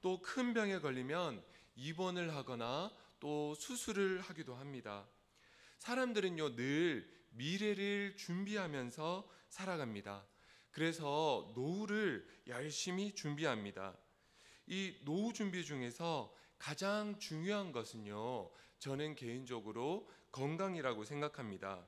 또 큰 병에 걸리면 입원을 하거나 또 수술을 하기도 합니다. 사람들은요, 늘 미래를 준비하면서 살아갑니다. 그래서 노후를 열심히 준비합니다. 이 노후 준비 중에서 가장 중요한 것은요, 저는 개인적으로 건강이라고 생각합니다.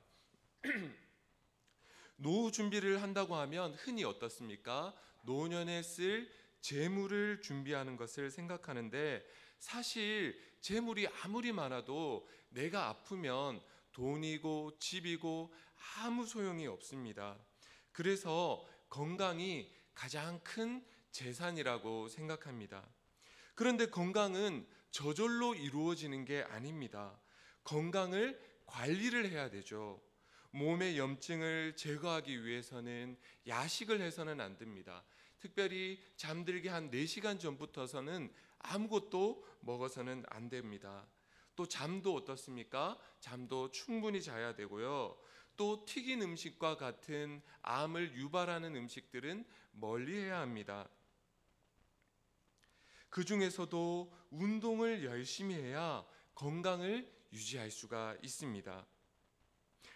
노후 준비를 한다고 하면 흔히 어떻습니까? 노년에 쓸 재물을 준비하는 것을 생각하는데, 사실 재물이 아무리 많아도 내가 아프면 돈이고 집이고 아무 소용이 없습니다. 그래서 건강이 가장 큰 재산이라고 생각합니다. 그런데 건강은 저절로 이루어지는 게 아닙니다. 건강을 관리를 해야 되죠. 몸의 염증을 제거하기 위해서는 야식을 해서는 안 됩니다. 특별히 잠들기 한 4시간 전부터서는 아무것도 먹어서는 안 됩니다. 또 잠도 어떻습니까? 잠도 충분히 자야 되고요. 또 튀긴 음식과 같은 암을 유발하는 음식들은 멀리해야 합니다. 그 중에서도 운동을 열심히 해야 건강을 유지할 수가 있습니다.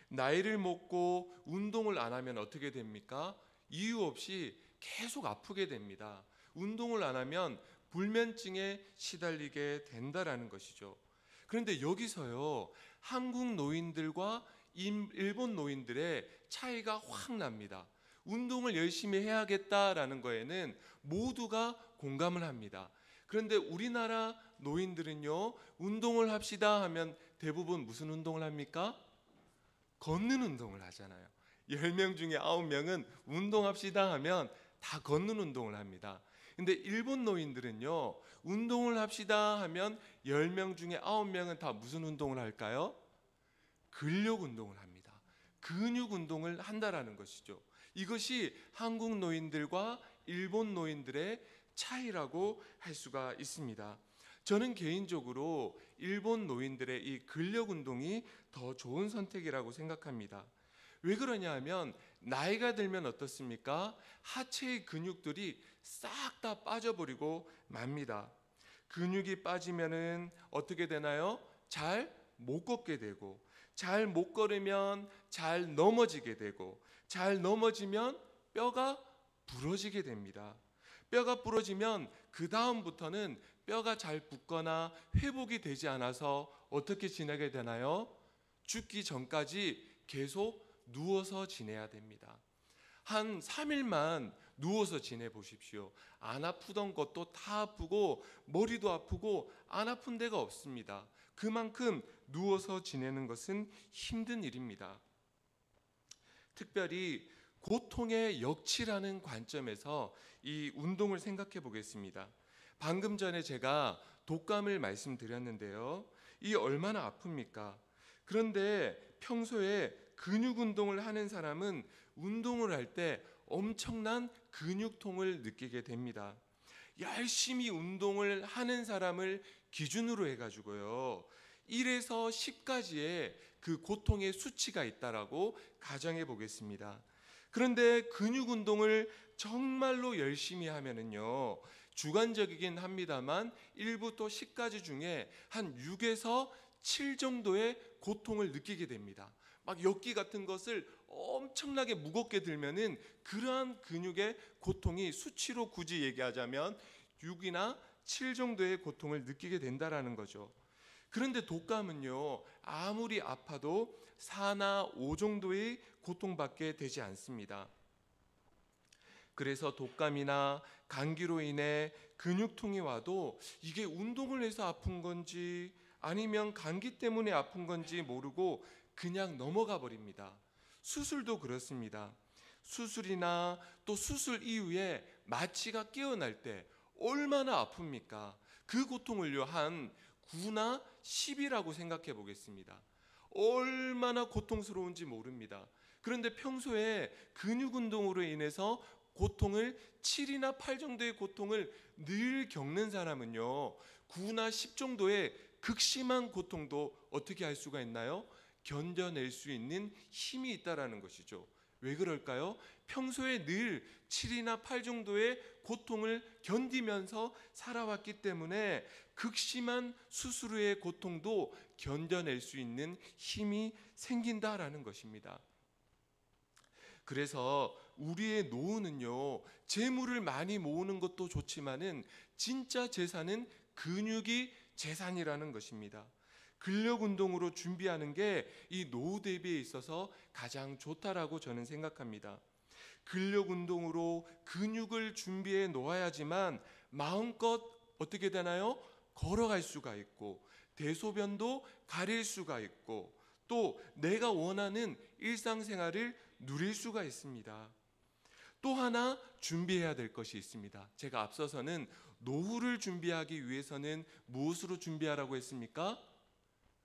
나이를 먹고 운동을 안 하면 어떻게 됩니까? 이유 없이 계속 아프게 됩니다. 운동을 안 하면 불면증에 시달리게 된다라는 것이죠. 그런데 여기서요, 한국 노인들과 일본 노인들의 차이가 확 납니다. 운동을 열심히 해야겠다라는 거에는 모두가 공감을 합니다. 그런데 우리나라 노인들은요, 운동을 합시다 하면 대부분 무슨 운동을 합니까? 걷는 운동을 하잖아요. 10명 중에 9명은 운동합시다 하면 다 걷는 운동을 합니다. 근데 일본 노인들은요, 운동을 합시다 하면 10명 중에 9명은 다 무슨 운동을 할까요? 근력 운동을 합니다. 근육 운동을 한다라는 것이죠. 이것이 한국 노인들과 일본 노인들의 차이라고 할 수가 있습니다. 저는 개인적으로 일본 노인들의 이 근력 운동이 더 좋은 선택이라고 생각합니다. 왜 그러냐 하면 나이가 들면 어떻습니까? 하체의 근육들이 싹 다 빠져버리고 맙니다. 근육이 빠지면은 어떻게 되나요? 잘 못 걷게 되고, 잘 못 걸으면 잘 넘어지게 되고, 잘 넘어지면 뼈가 부러지게 됩니다. 뼈가 부러지면 그 다음부터는 뼈가 잘 붙거나 회복이 되지 않아서 어떻게 지내게 되나요? 죽기 전까지 계속 누워서 지내야 됩니다. 한 3일만 누워서 지내보십시오. 안 아프던 것도 다 아프고 머리도 아프고 안 아픈 데가 없습니다. 그만큼 누워서 지내는 것은 힘든 일입니다. 특별히 고통의 역치라는 관점에서 이 운동을 생각해 보겠습니다. 방금 전에 제가 독감을 말씀드렸는데요. 이 얼마나 아픕니까? 그런데 평소에 근육 운동을 하는 사람은 운동을 할 때 엄청난 근육통을 느끼게 됩니다. 열심히 운동을 하는 사람을 기준으로 해가지고요, 1에서 10까지의 그 고통의 수치가 있다라고 가정해 보겠습니다. 그런데 근육 운동을 정말로 열심히 하면은요, 주관적이긴 합니다만 1부터 10까지 중에 한 6에서 7 정도의 고통을 느끼게 됩니다. 막 엿기 같은 것을 엄청나게 무겁게 들면은 그러한 근육의 고통이 수치로 굳이 얘기하자면 6이나 7 정도의 고통을 느끼게 된다라는 거죠. 그런데 독감은요, 아무리 아파도 4나 5 정도의 고통밖에 되지 않습니다. 그래서 독감이나 감기로 인해 근육통이 와도 이게 운동을 해서 아픈 건지 아니면 감기 때문에 아픈 건지 모르고 그냥 넘어가 버립니다. 수술도 그렇습니다. 수술이나 또 수술 이후에 마취가 깨어날 때 얼마나 아픕니까? 그 고통을요, 한 9나 10이라고 생각해 보겠습니다. 얼마나 고통스러운지 모릅니다. 그런데 평소에 근육 운동으로 인해서 고통을 7이나 8 정도의 고통을 늘 겪는 사람은요, 9나 10 정도의 극심한 고통도 어떻게 할 수가 있나요? 견뎌낼 수 있는 힘이 있다라는 것이죠. 왜 그럴까요? 평소에 늘 7이나 8 정도의 고통을 견디면서 살아왔기 때문에 극심한 수술 후의 고통도 견뎌낼 수 있는 힘이 생긴다라는 것입니다. 그래서 우리의 노후는요, 재물을 많이 모으는 것도 좋지만은 진짜 재산은 근육이 재산이라는 것입니다. 근력 운동으로 준비하는 게 이 노후 대비에 있어서 가장 좋다라고 저는 생각합니다. 근력 운동으로 근육을 준비해 놓아야지만 마음껏 어떻게 되나요? 걸어갈 수가 있고 대소변도 가릴 수가 있고 또 내가 원하는 일상생활을 누릴 수가 있습니다. 또 하나 준비해야 될 것이 있습니다. 제가 앞서서는 노후를 준비하기 위해서는 무엇으로 준비하라고 했습니까?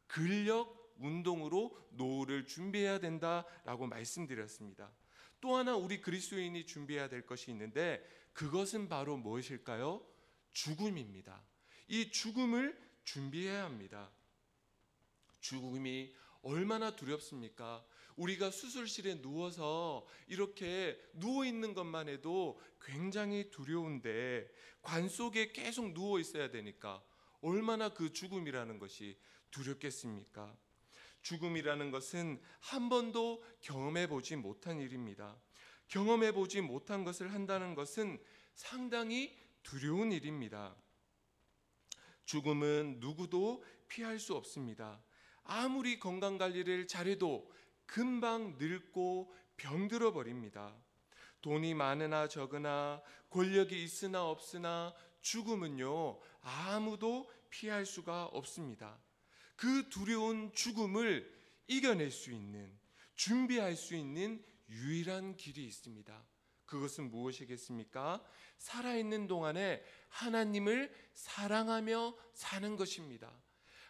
근력 운동으로 노후를 준비해야 된다라고 말씀드렸습니다. 또 하나 우리 그리스도인이 준비해야 될 것이 있는데 그것은 바로 무엇일까요? 죽음입니다. 이 죽음을 준비해야 합니다. 죽음이 얼마나 두렵습니까? 우리가 수술실에 누워서 이렇게 누워 있는 것만 해도 굉장히 두려운데 관 속에 계속 누워 있어야 되니까 얼마나 그 죽음이라는 것이 두렵겠습니까? 죽음이라는 것은 한 번도 경험해 보지 못한 일입니다. 경험해 보지 못한 것을 한다는 것은 상당히 두려운 일입니다. 죽음은 누구도 피할 수 없습니다. 아무리 건강관리를 잘해도 금방 늙고 병들어 버립니다. 돈이 많으나 적으나 권력이 있으나 없으나 죽음은요, 아무도 피할 수가 없습니다. 그 두려운 죽음을 이겨낼 수 있는, 준비할 수 있는 유일한 길이 있습니다. 그것은 무엇이겠습니까? 살아있는 동안에 하나님을 사랑하며 사는 것입니다.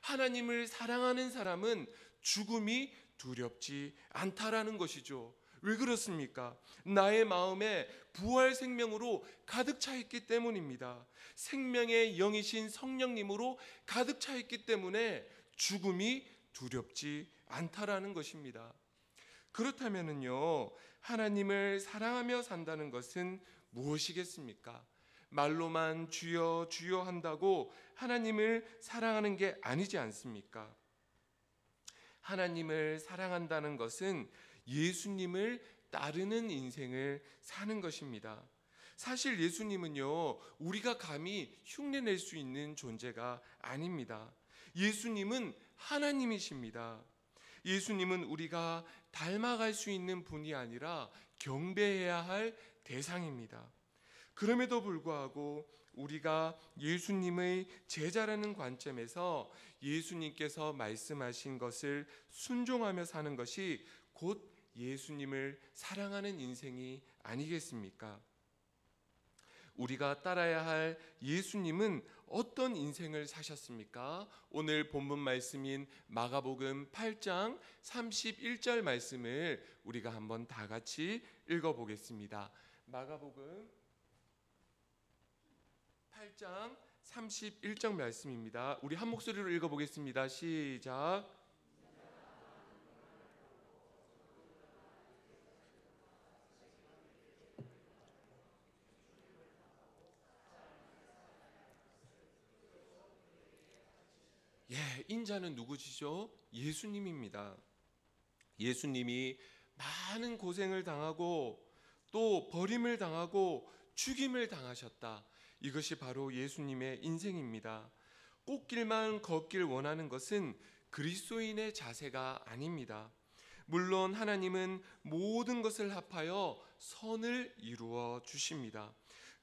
하나님을 사랑하는 사람은 죽음이 두렵지 않다라는 것이죠. 왜 그렇습니까? 나의 마음에 부활 생명으로 가득 차 있기 때문입니다. 생명의 영이신 성령님으로 가득 차 있기 때문에 죽음이 두렵지 않다라는 것입니다. 그렇다면요, 하나님을 사랑하며 산다는 것은 무엇이겠습니까? 말로만 주여 주여 한다고 하나님을 사랑하는 게 아니지 않습니까? 하나님을 사랑한다는 것은 예수님을 따르는 인생을 사는 것입니다. 사실 예수님은요, 우리가 감히 흉내낼 수 있는 존재가 아닙니다. 예수님은 하나님이십니다. 예수님은 우리가 닮아갈 수 있는 분이 아니라 경배해야 할 대상입니다. 그럼에도 불구하고 우리가 예수님의 제자라는 관점에서 예수님께서 말씀하신 것을 순종하며 사는 것이 곧 예수님을 사랑하는 인생이 아니겠습니까? 우리가 따라야 할 예수님은 어떤 인생을 사셨습니까? 오늘 본문 말씀인 마가복음 8장 31절 말씀을 우리가 한번 다 같이 읽어보겠습니다. 마가복음 8장 31절 말씀입니다. 우리 한 목소리로 읽어보겠습니다. 시작. 인자는 누구시죠? 예수님입니다. 예수님이 많은 고생을 당하고 또 버림을 당하고 죽임을 당하셨다. 이것이 바로 예수님의 인생입니다. 꽃길만 걷길 원하는 것은 그리스도인의 자세가 아닙니다. 물론 하나님은 모든 것을 합하여 선을 이루어 주십니다.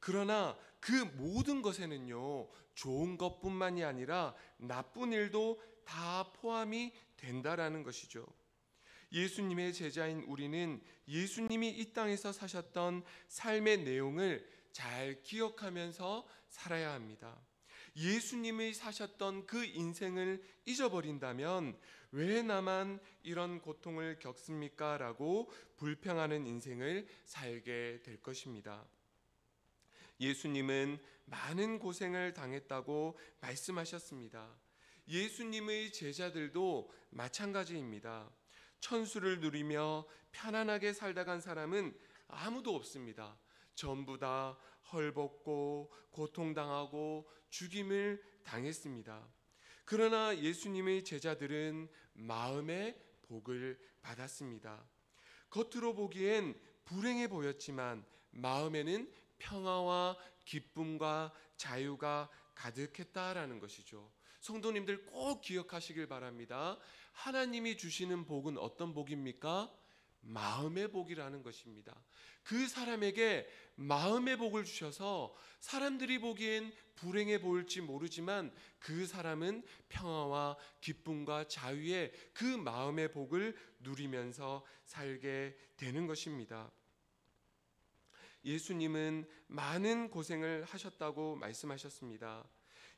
그러나 그 모든 것에는요, 좋은 것뿐만이 아니라 나쁜 일도 다 포함이 된다라는 것이죠. 예수님의 제자인 우리는 예수님이 이 땅에서 사셨던 삶의 내용을 잘 기억하면서 살아야 합니다. 예수님이 사셨던 그 인생을 잊어버린다면 왜 나만 이런 고통을 겪습니까? 라고 불평하는 인생을 살게 될 것입니다. 예수님은 많은 고생을 당했다고 말씀하셨습니다. 예수님의 제자들도 마찬가지입니다. 천수를 누리며 편안하게 살다 간 사람은 아무도 없습니다. 전부 다 헐벗고 고통당하고 죽임을 당했습니다. 그러나 예수님의 제자들은 마음의 복을 받았습니다. 겉으로 보기엔 불행해 보였지만 마음에는 평화와 기쁨과 자유가 가득했다라는 것이죠. 성도님들 꼭 기억하시길 바랍니다. 하나님이 주시는 복은 어떤 복입니까? 마음의 복이라는 것입니다. 그 사람에게 마음의 복을 주셔서 사람들이 보기엔 불행해 보일지 모르지만 그 사람은 평화와 기쁨과 자유의 그 마음의 복을 누리면서 살게 되는 것입니다. 예수님은 많은 고생을 하셨다고 말씀하셨습니다.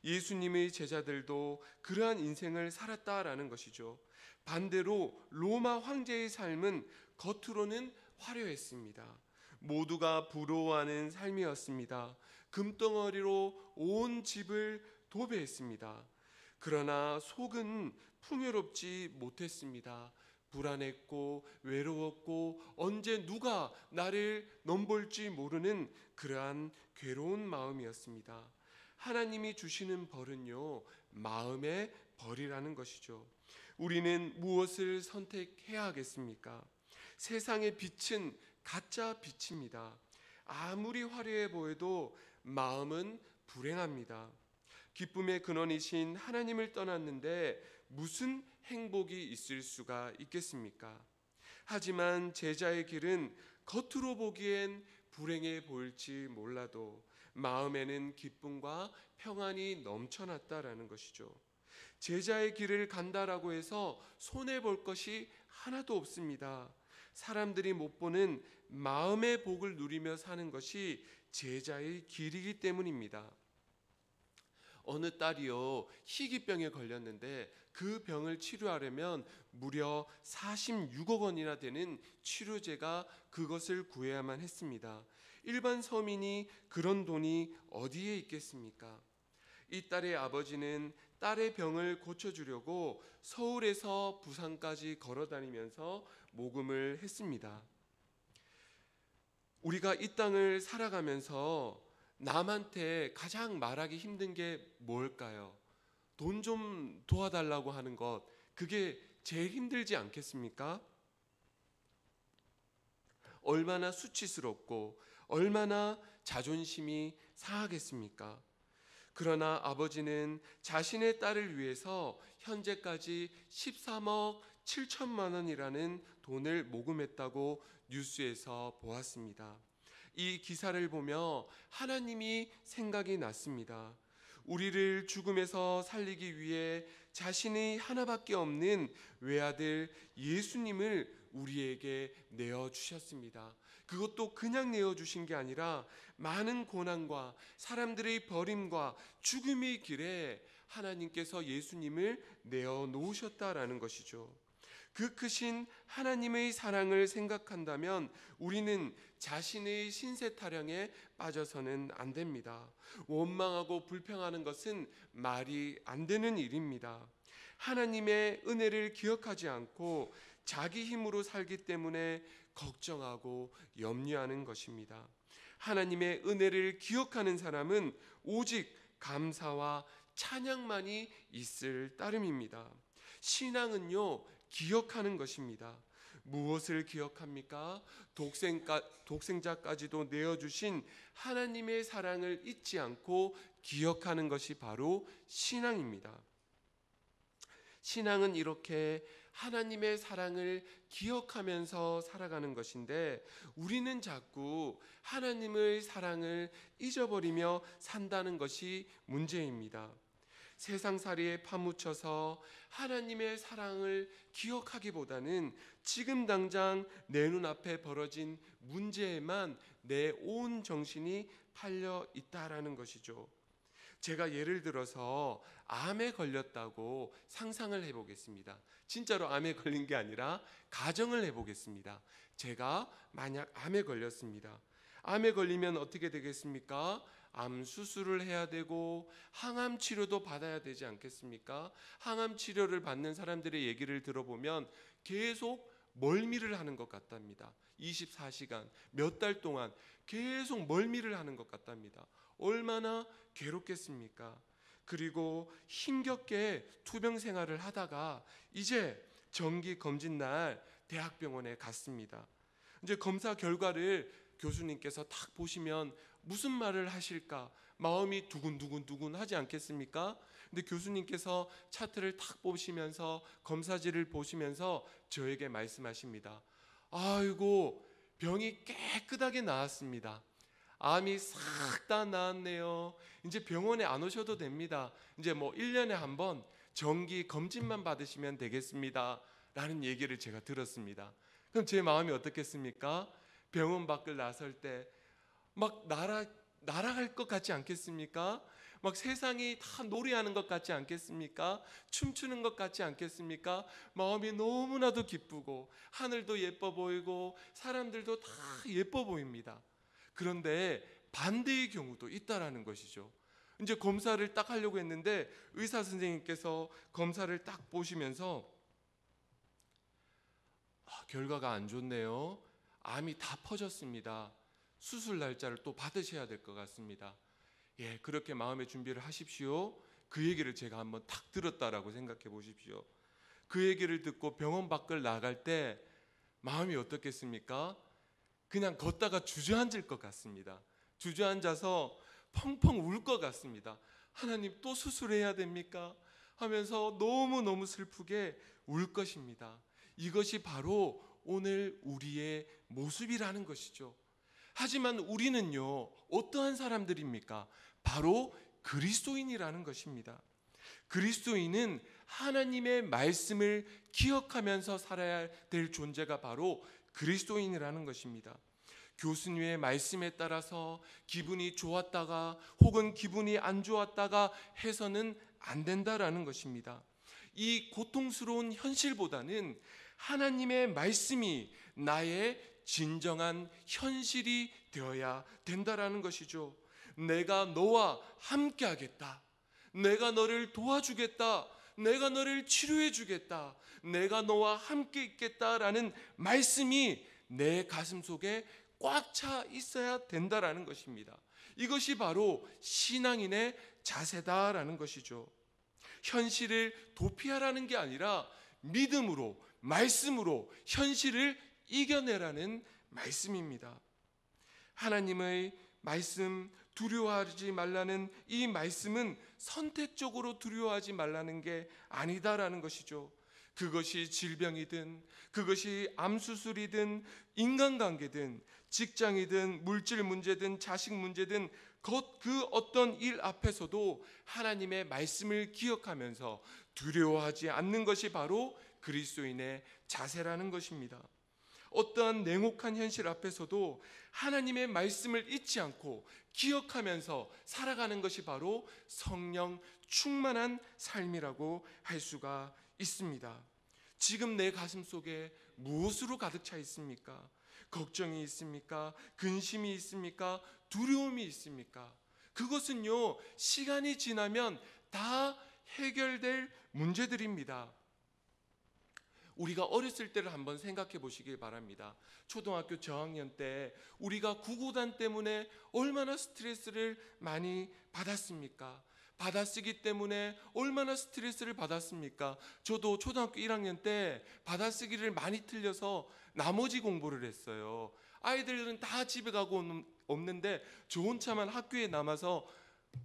예수님의 제자들도 그러한 인생을 살았다라는 것이죠. 반대로 로마 황제의 삶은 겉으로는 화려했습니다. 모두가 부러워하는 삶이었습니다. 금덩어리로 온 집을 도배했습니다. 그러나 속은 풍요롭지 못했습니다. 불안했고 외로웠고 언제 누가 나를 넘볼지 모르는 그러한 괴로운 마음이었습니다. 하나님이 주시는 벌은요, 마음의 벌이라는 것이죠. 우리는 무엇을 선택해야 하겠습니까? 세상의 빛은 가짜 빛입니다. 아무리 화려해 보여도 마음은 불행합니다. 기쁨의 근원이신 하나님을 떠났는데 무슨 행복이 있을 수가 있겠습니까? 하지만 제자의 길은 겉으로 보기엔 불행해 보일지 몰라도 마음에는 기쁨과 평안이 넘쳐났다라는 것이죠. 제자의 길을 간다라고 해서 손해볼 것이 하나도 없습니다. 사람들이 못 보는 마음의 복을 누리며 사는 것이 제자의 길이기 때문입니다. 어느 딸이요, 희귀병에 걸렸는데 그 병을 치료하려면 무려 46억 원이나 되는 치료제가 그것을 구해야만 했습니다. 일반 서민이 그런 돈이 어디에 있겠습니까? 이 딸의 아버지는 딸의 병을 고쳐주려고 서울에서 부산까지 걸어다니면서 모금을 했습니다. 우리가 이 땅을 살아가면서 남한테 가장 말하기 힘든 게 뭘까요? 돈 좀 도와달라고 하는 것, 그게 제일 힘들지 않겠습니까? 얼마나 수치스럽고 얼마나 자존심이 상하겠습니까? 그러나 아버지는 자신의 딸을 위해서 현재까지 13억 7천만 원이라는 돈을 모금했다고 뉴스에서 보았습니다. 이 기사를 보며 하나님이 생각이 났습니다. 우리를 죽음에서 살리기 위해 자신의 하나밖에 없는 외아들 예수님을 우리에게 내어주셨습니다. 그것도 그냥 내어주신 게 아니라 많은 고난과 사람들의 버림과 죽음의 길에 하나님께서 예수님을 내어놓으셨다라는 것이죠. 그 크신 하나님의 사랑을 생각한다면 우리는 자신의 신세 타령에 빠져서는 안 됩니다. 원망하고 불평하는 것은 말이 안 되는 일입니다. 하나님의 은혜를 기억하지 않고 자기 힘으로 살기 때문에 걱정하고 염려하는 것입니다. 하나님의 은혜를 기억하는 사람은 오직 감사와 찬양만이 있을 따름입니다. 신앙은요, 기억하는 것입니다. 무엇을 기억합니까? 독생자까지도 내어주신 하나님의 사랑을 잊지 않고 기억하는 것이 바로 신앙입니다. 신앙은 이렇게 하나님의 사랑을 기억하면서 살아가는 것인데 우리는 자꾸 하나님의 사랑을 잊어버리며 산다는 것이 문제입니다. 세상살이에 파묻혀서 하나님의 사랑을 기억하기보다는 지금 당장 내 눈앞에 벌어진 문제에만 내 온 정신이 팔려 있다라는 것이죠. 제가 예를 들어서 암에 걸렸다고 상상을 해보겠습니다. 진짜로 암에 걸린 게 아니라 가정을 해보겠습니다. 제가 만약 암에 걸렸습니다. 암에 걸리면 어떻게 되겠습니까? 암 수술을 해야 되고 항암 치료도 받아야 되지 않겠습니까? 항암 치료를 받는 사람들의 얘기를 들어보면 계속 멀미를 하는 것 같답니다. 24시간 몇 달 동안 계속 멀미를 하는 것 같답니다. 얼마나 괴롭겠습니까? 그리고 힘겹게 투병 생활을 하다가 이제 정기 검진 날 대학병원에 갔습니다. 이제 검사 결과를 교수님께서 딱 보시면 무슨 말을 하실까 마음이 두근두근 하지 않겠습니까? 근데 교수님께서 차트를 딱 보시면서 검사지를 보시면서 저에게 말씀하십니다. 아이고, 병이 깨끗하게 나았습니다. 암이 싹 다 나았네요. 이제 병원에 안 오셔도 됩니다. 이제 뭐 1년에 한 번 정기 검진만 받으시면 되겠습니다. 라는 얘기를 제가 들었습니다. 그럼 제 마음이 어떻겠습니까? 병원 밖을 나설 때 막 날아갈 것 같지 않겠습니까? 막 세상이 다 노래하는 것 같지 않겠습니까? 춤추는 것 같지 않겠습니까? 마음이 너무나도 기쁘고 하늘도 예뻐 보이고 사람들도 다 예뻐 보입니다. 그런데 반대의 경우도 있다라는 것이죠. 이제 검사를 딱 하려고 했는데 의사 선생님께서 검사를 딱 보시면서 결과가 안 좋네요. 암이 다 퍼졌습니다. 수술 날짜를 또 받으셔야 될 것 같습니다. 예, 그렇게 마음의 준비를 하십시오. 그 얘기를 제가 한번 탁 들었다라고 생각해 보십시오. 그 얘기를 듣고 병원 밖을 나갈 때 마음이 어떻겠습니까? 그냥 걷다가 주저앉을 것 같습니다. 주저앉아서 펑펑 울 것 같습니다. 하나님, 또 수술해야 됩니까? 하면서 너무너무 슬프게 울 것입니다. 이것이 바로 오늘 우리의 모습이라는 것이죠. 하지만 우리는요, 어떠한 사람들입니까? 바로 그리스도인이라는 것입니다. 그리스도인은 하나님의 말씀을 기억하면서 살아야 될 존재가 바로 그리스도인이라는 것입니다. 교수님의 말씀에 따라서 기분이 좋았다가 혹은 기분이 안 좋았다가 해서는 안 된다라는 것입니다. 이 고통스러운 현실보다는 하나님의 말씀이 나의 진정한 현실이 되어야 된다라는 것이죠. 내가 너와 함께 하겠다. 내가 너를 도와주겠다. 내가 너를 치료해 주겠다. 내가 너와 함께 있겠다라는 말씀이 내 가슴 속에 꽉 차 있어야 된다라는 것입니다. 이것이 바로 신앙인의 자세다라는 것이죠. 현실을 도피하라는 게 아니라 믿음으로, 말씀으로 현실을 이겨내라는 말씀입니다. 하나님의 말씀, 두려워하지 말라는 이 말씀은 선택적으로 두려워하지 말라는 게 아니다라는 것이죠. 그것이 질병이든 그것이 암수술이든 인간관계든 직장이든 물질 문제든 자식 문제든 그 어떤 일 앞에서도 하나님의 말씀을 기억하면서 두려워하지 않는 것이 바로 그리스도인의 자세라는 것입니다. 어떠한 냉혹한 현실 앞에서도 하나님의 말씀을 잊지 않고 기억하면서 살아가는 것이 바로 성령 충만한 삶이라고 할 수가 있습니다. 지금 내 가슴 속에 무엇으로 가득 차 있습니까? 걱정이 있습니까? 근심이 있습니까? 두려움이 있습니까? 그것은요, 시간이 지나면 다 해결될 문제들입니다. 우리가 어렸을 때를 한번 생각해 보시길 바랍니다. 초등학교 저학년 때 우리가 구구단 때문에 얼마나 스트레스를 많이 받았습니까? 받아쓰기 때문에 얼마나 스트레스를 받았습니까? 저도 초등학교 1학년 때 받아쓰기를 많이 틀려서 나머지 공부를 했어요. 아이들은 다 집에 가고 없는데 저 혼자만 학교에 남아서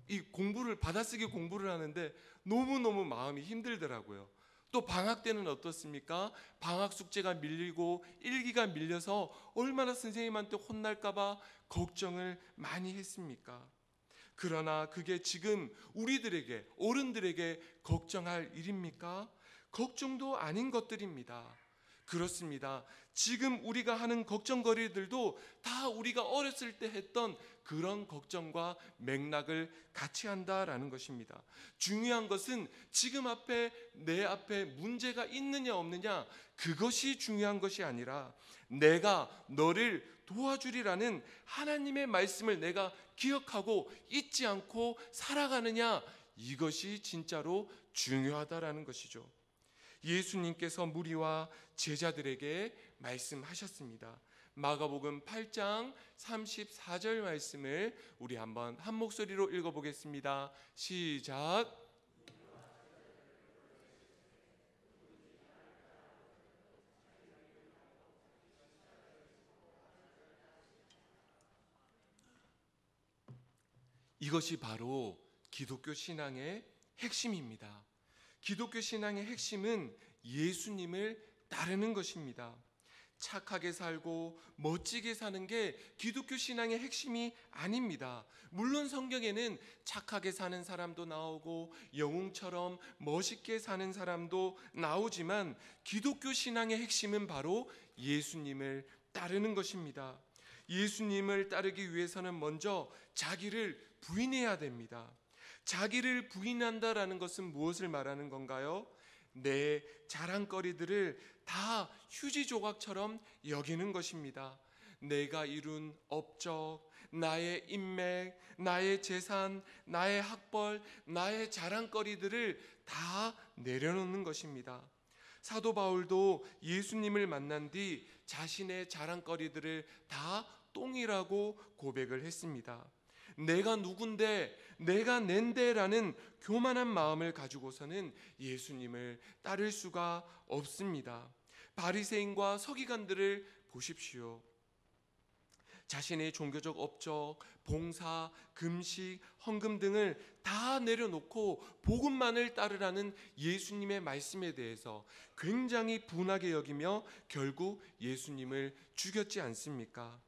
이 공부를 받아쓰기 공부를 하는데 너무너무 마음이 힘들더라고요. 또 방학 때는 어떻습니까? 방학 숙제가 밀리고 일기가 밀려서 얼마나 선생님한테 혼날까 봐 걱정을 많이 했습니까? 그러나 그게 지금 우리들에게, 어른들에게 걱정할 일입니까? 걱정도 아닌 것들입니다. 그렇습니다. 지금 우리가 하는 걱정거리들도 다 우리가 어렸을 때 했던 그런 걱정과 맥락을 같이 한다라는 것입니다. 중요한 것은 지금 내 앞에 문제가 있느냐 없느냐, 그것이 중요한 것이 아니라 내가 너를 도와주리라는 하나님의 말씀을 내가 기억하고 잊지 않고 살아가느냐, 이것이 진짜로 중요하다라는 것이죠. 예수님께서 무리와 제자들에게 말씀하셨습니다. 마가복음 8장 34절 말씀을 우리 한번 한 목소리로 읽어보겠습니다. 시작. 이것이 바로 기독교 신앙의 핵심입니다. 기독교 신앙의 핵심은 예수님을 따르는 것입니다. 착하게 살고 멋지게 사는 게 기독교 신앙의 핵심이 아닙니다. 물론 성경에는 착하게 사는 사람도 나오고 영웅처럼 멋있게 사는 사람도 나오지만 기독교 신앙의 핵심은 바로 예수님을 따르는 것입니다. 예수님을 따르기 위해서는 먼저 자기를 부인해야 됩니다. 자기를 부인한다라는 것은 무엇을 말하는 건가요? 내 자랑거리들을 다 휴지 조각처럼 여기는 것입니다. 내가 이룬 업적, 나의 인맥, 나의 재산, 나의 학벌, 나의 자랑거리들을 다 내려놓는 것입니다. 사도 바울도 예수님을 만난 뒤 자신의 자랑거리들을 다 똥이라고 고백을 했습니다. 내가 누군데, 내가 낸데라는 교만한 마음을 가지고서는 예수님을 따를 수가 없습니다. 바리새인과 서기관들을 보십시오. 자신의 종교적 업적, 봉사, 금식, 헌금 등을 다 내려놓고 복음만을 따르라는 예수님의 말씀에 대해서 굉장히 분하게 여기며 결국 예수님을 죽였지 않습니까?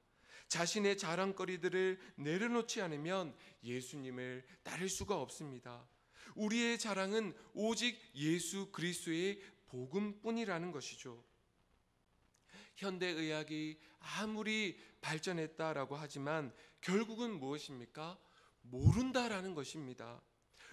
자신의 자랑거리들을 내려놓지 않으면 예수님을 따를 수가 없습니다. 우리의 자랑은 오직 예수 그리스도의 복음뿐이라는 것이죠. 현대의학이 아무리 발전했다라고 하지만 결국은 무엇입니까? 모른다라는 것입니다.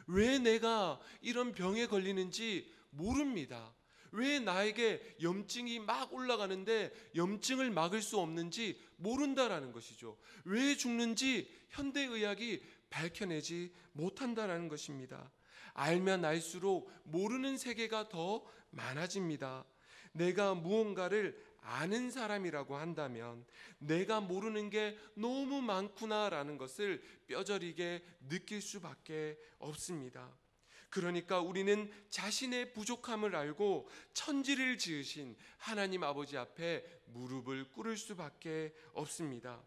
왜 내가 이런 병에 걸리는지 모릅니다. 왜 나에게 염증이 막 올라가는데 염증을 막을 수 없는지 모른다라는 것이죠. 왜 죽는지 현대의학이 밝혀내지 못한다라는 것입니다. 알면 알수록 모르는 세계가 더 많아집니다. 내가 무언가를 아는 사람이라고 한다면 내가 모르는 게 너무 많구나라는 것을 뼈저리게 느낄 수밖에 없습니다. 그러니까 우리는 자신의 부족함을 알고 천지를 지으신 하나님 아버지 앞에 무릎을 꿇을 수밖에 없습니다.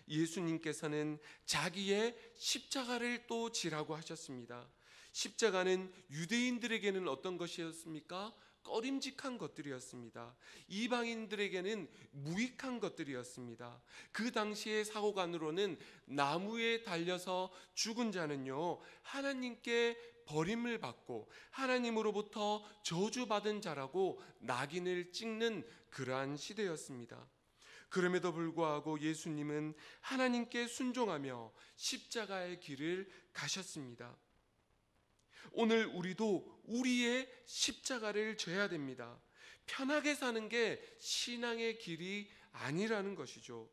예수님께서는 자기의 십자가를 또 지라고 하셨습니다. 십자가는 유대인들에게는 어떤 것이었습니까? 꺼림직한 것들이었습니다. 이방인들에게는 무익한 것들이었습니다. 그 당시의 사고관으로는 나무에 달려서 죽은 자는요, 하나님께 버림을 받고 하나님으로부터 저주받은 자라고 낙인을 찍는 그러한 시대였습니다. 그럼에도 불구하고 예수님은 하나님께 순종하며 십자가의 길을 가셨습니다. 오늘 우리도 우리의 십자가를 져야 됩니다. 편하게 사는 게 신앙의 길이 아니라는 것이죠.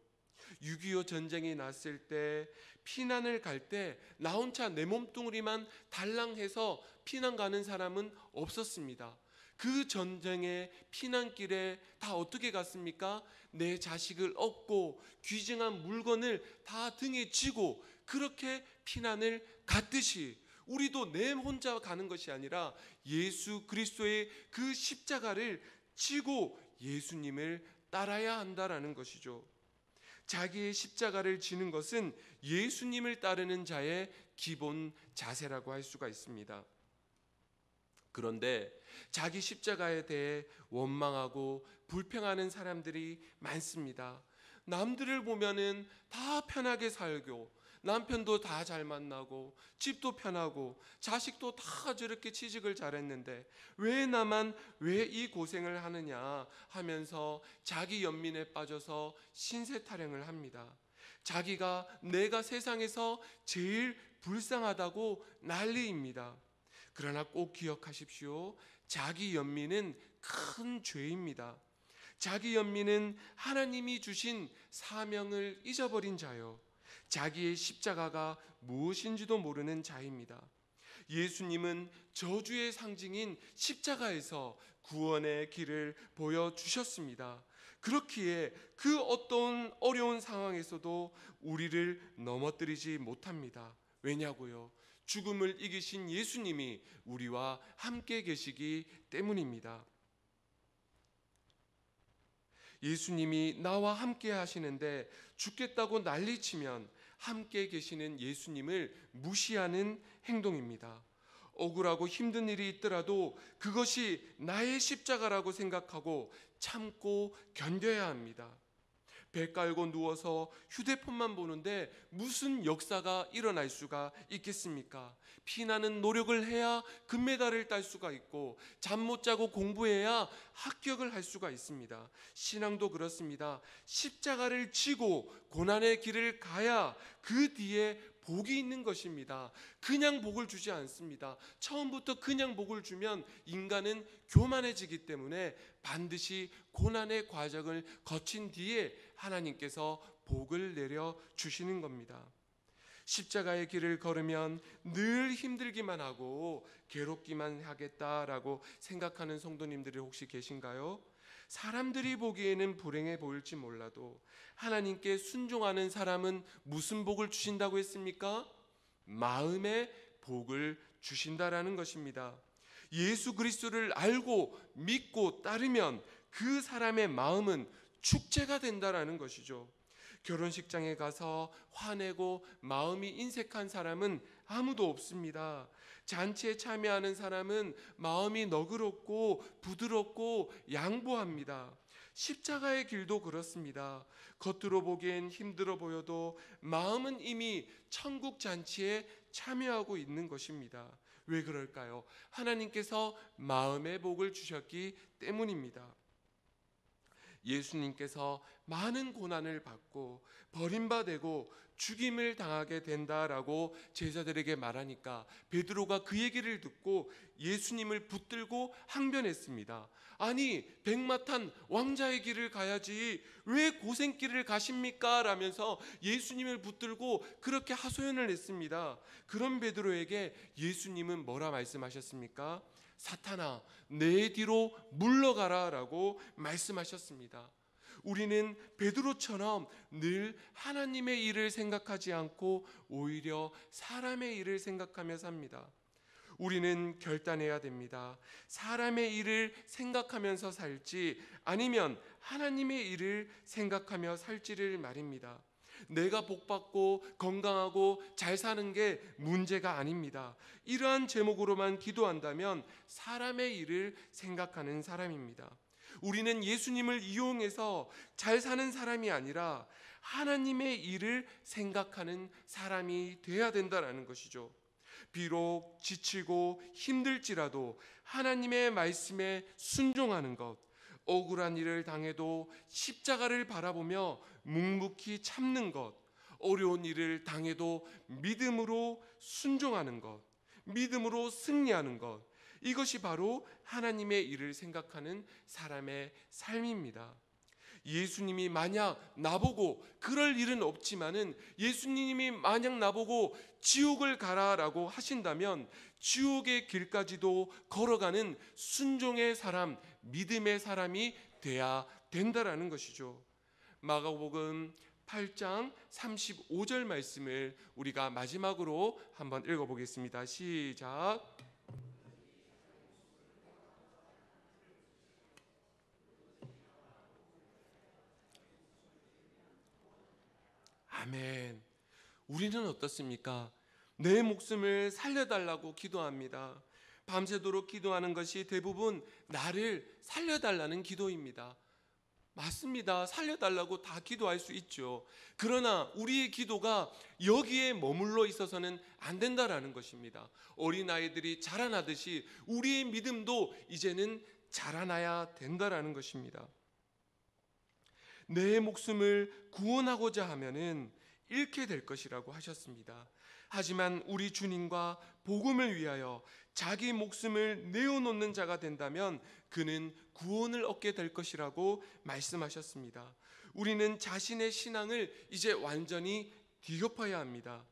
6.25 전쟁이 났을 때 피난을 갈 때 나 혼자 내 몸뚱아리만 달랑해서 피난 가는 사람은 없었습니다. 그 전쟁의 피난길에 다 어떻게 갔습니까? 내 자식을 업고 귀중한 물건을 다 등에 지고 그렇게 피난을 갔듯이 우리도 내 혼자 가는 것이 아니라 예수 그리스도의 그 십자가를 지고 예수님을 따라야 한다라는 것이죠. 자기의 십자가를 지는 것은 예수님을 따르는 자의 기본 자세라고 할 수가 있습니다. 그런데 자기 십자가에 대해 원망하고 불평하는 사람들이 많습니다. 남들을 보면은 다 편하게 살고 남편도 다 잘 만나고 집도 편하고 자식도 다 저렇게 취직을 잘했는데 왜 나만 왜 이 고생을 하느냐 하면서 자기 연민에 빠져서 신세 타령을 합니다. 자기가 내가 세상에서 제일 불쌍하다고 난리입니다. 그러나 꼭 기억하십시오. 자기 연민은 큰 죄입니다. 자기 연민은 하나님이 주신 사명을 잊어버린 자요, 자기의 십자가가 무엇인지도 모르는 자입니다. 예수님은 저주의 상징인 십자가에서 구원의 길을 보여주셨습니다. 그렇기에 그 어떤 어려운 상황에서도 우리를 넘어뜨리지 못합니다. 왜냐고요? 죽음을 이기신 예수님이 우리와 함께 계시기 때문입니다. 예수님이 나와 함께 하시는데 죽겠다고 난리치면 함께 계시는 예수님을 무시하는 행동입니다. 억울하고 힘든 일이 있더라도 그것이 나의 십자가라고 생각하고 참고 견뎌야 합니다. 배 깔고 누워서 휴대폰만 보는데 무슨 역사가 일어날 수가 있겠습니까? 피나는 노력을 해야 금메달을 딸 수가 있고 잠 못 자고 공부해야 합격을 할 수가 있습니다. 신앙도 그렇습니다. 십자가를 지고 고난의 길을 가야 그 뒤에 복이 있는 것입니다. 그냥 복을 주지 않습니다. 처음부터 그냥 복을 주면 인간은 교만해지기 때문에 반드시 고난의 과정을 거친 뒤에 하나님께서 복을 내려 주시는 겁니다. 십자가의 길을 걸으면 늘 힘들기만 하고 괴롭기만 하겠다라고 생각하는 성도님들이 혹시 계신가요? 사람들이 보기에는 불행해 보일지 몰라도 하나님께 순종하는 사람은 무슨 복을 주신다고 했습니까? 마음의 복을 주신다라는 것입니다. 예수 그리스도를 알고 믿고 따르면 그 사람의 마음은 축제가 된다라는 것이죠. 결혼식장에 가서 화내고 마음이 인색한 사람은 아무도 없습니다. 잔치에 참여하는 사람은 마음이 너그럽고 부드럽고 양보합니다. 십자가의 길도 그렇습니다. 겉으로 보기엔 힘들어 보여도 마음은 이미 천국 잔치에 참여하고 있는 것입니다. 왜 그럴까요? 하나님께서 마음의 복을 주셨기 때문입니다. 예수님께서 많은 고난을 받고 버림받고 죽임을 당하게 된다라고 제자들에게 말하니까 베드로가 그 얘기를 듣고 예수님을 붙들고 항변했습니다. 아니, 백마탄 왕자의 길을 가야지 왜 고생길을 가십니까? 라면서 예수님을 붙들고 그렇게 하소연을 했습니다. 그런 베드로에게 예수님은 뭐라 말씀하셨습니까? 사탄아, 내 뒤로 물러가라 라고 말씀하셨습니다. 우리는 베드로처럼 늘 하나님의 일을 생각하지 않고 오히려 사람의 일을 생각하며 삽니다. 우리는 결단해야 됩니다. 사람의 일을 생각하면서 살지 아니면 하나님의 일을 생각하며 살지를 말입니다. 내가 복받고 건강하고 잘 사는 게 문제가 아닙니다. 이러한 제목으로만 기도한다면 사람의 일을 생각하는 사람입니다. 우리는 예수님을 이용해서 잘 사는 사람이 아니라 하나님의 일을 생각하는 사람이 되어야 된다는 것이죠. 비록 지치고 힘들지라도 하나님의 말씀에 순종하는 것, 억울한 일을 당해도 십자가를 바라보며 묵묵히 참는 것, 어려운 일을 당해도 믿음으로 순종하는 것, 믿음으로 승리하는 것, 이것이 바로 하나님의 일을 생각하는 사람의 삶입니다. 예수님이 만약 나보고 그럴 일은 없지만은 예수님이 만약 나보고 지옥을 가라라고 하신다면 지옥의 길까지도 걸어가는 순종의 사람, 믿음의 사람이 돼야 된다라는 것이죠. 마가복음 8장 35절 말씀을 우리가 마지막으로 한번 읽어보겠습니다. 시작. 아멘. 우리는 어떻습니까? 내 목숨을 살려달라고 기도합니다. 밤새도록 기도하는 것이 대부분 나를 살려달라는 기도입니다. 맞습니다. 살려달라고 다 기도할 수 있죠. 그러나 우리의 기도가 여기에 머물러 있어서는 안 된다라는 것입니다. 어린아이들이 자라나듯이 우리의 믿음도 이제는 자라나야 된다라는 것입니다. 내 목숨을 구원하고자 하면은 잃게 될 것이라고 하셨습니다. 하지만 우리 주님과 복음을 위하여 자기 목숨을 내어놓는 자가 된다면 그는 구원을 얻게 될 것이라고 말씀하셨습니다. 우리는 자신의 신앙을 이제 완전히 뒤엎어야 합니다.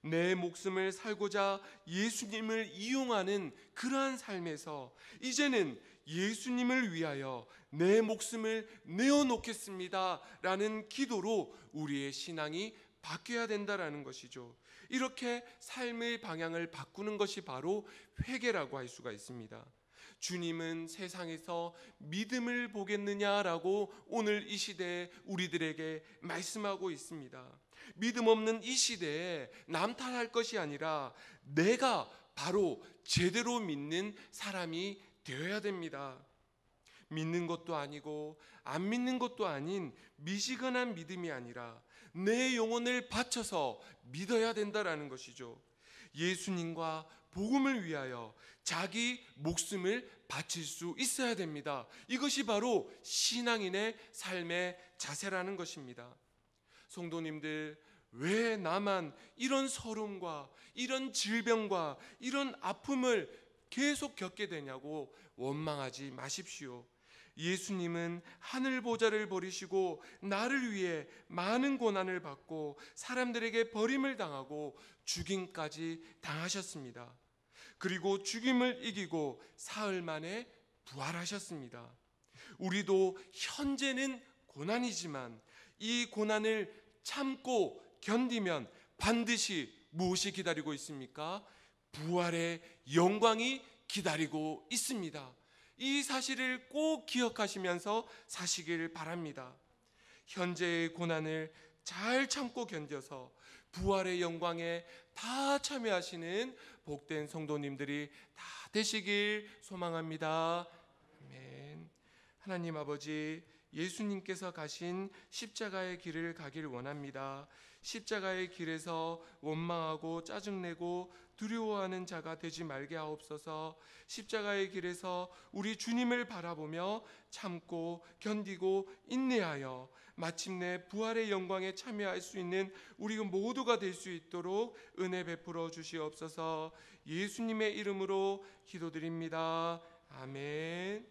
내 목숨을 살고자 예수님을 이용하는 그러한 삶에서 이제는 예수님을 위하여 내 목숨을 내어놓겠습니다 라는 기도로 우리의 신앙이 바뀌어야 된다라는 것이죠. 이렇게 삶의 방향을 바꾸는 것이 바로 회개라고 할 수가 있습니다. 주님은 세상에서 믿음을 보겠느냐라고 오늘 이 시대에 우리들에게 말씀하고 있습니다. 믿음 없는 이 시대에 남 탓할 것이 아니라 내가 바로 제대로 믿는 사람이 되어야 됩니다. 믿는 것도 아니고 안 믿는 것도 아닌 미지근한 믿음이 아니라 내 영혼을 바쳐서 믿어야 된다라는 것이죠. 예수님과 복음을 위하여 자기 목숨을 바칠 수 있어야 됩니다. 이것이 바로 신앙인의 삶의 자세라는 것입니다. 성도님들, 왜 나만 이런 서름과 이런 질병과 이런 아픔을 계속 겪게 되냐고 원망하지 마십시오. 예수님은 하늘 보좌를 버리시고 나를 위해 많은 고난을 받고 사람들에게 버림을 당하고 죽임까지 당하셨습니다. 그리고 죽임을 이기고 사흘 만에 부활하셨습니다. 우리도 현재는 고난이지만 이 고난을 참고 견디면 반드시 무엇이 기다리고 있습니까? 부활의 영광이 기다리고 있습니다. 이 사실을 꼭 기억하시면서 사시길 바랍니다. 현재의 고난을 잘 참고 견뎌서 부활의 영광에 다 참여하시는 복된 성도님들이 다 되시길 소망합니다. 아멘. 하나님 아버지, 예수님께서 가신 십자가의 길을 가길 원합니다. 십자가의 길에서 원망하고 짜증내고 두려워하는 자가 되지 말게 하옵소서. 십자가의 길에서 우리 주님을 바라보며 참고 견디고 인내하여 마침내 부활의 영광에 참여할 수 있는 우리 모두가 될 수 있도록 은혜 베풀어 주시옵소서. 예수님의 이름으로 기도드립니다. 아멘.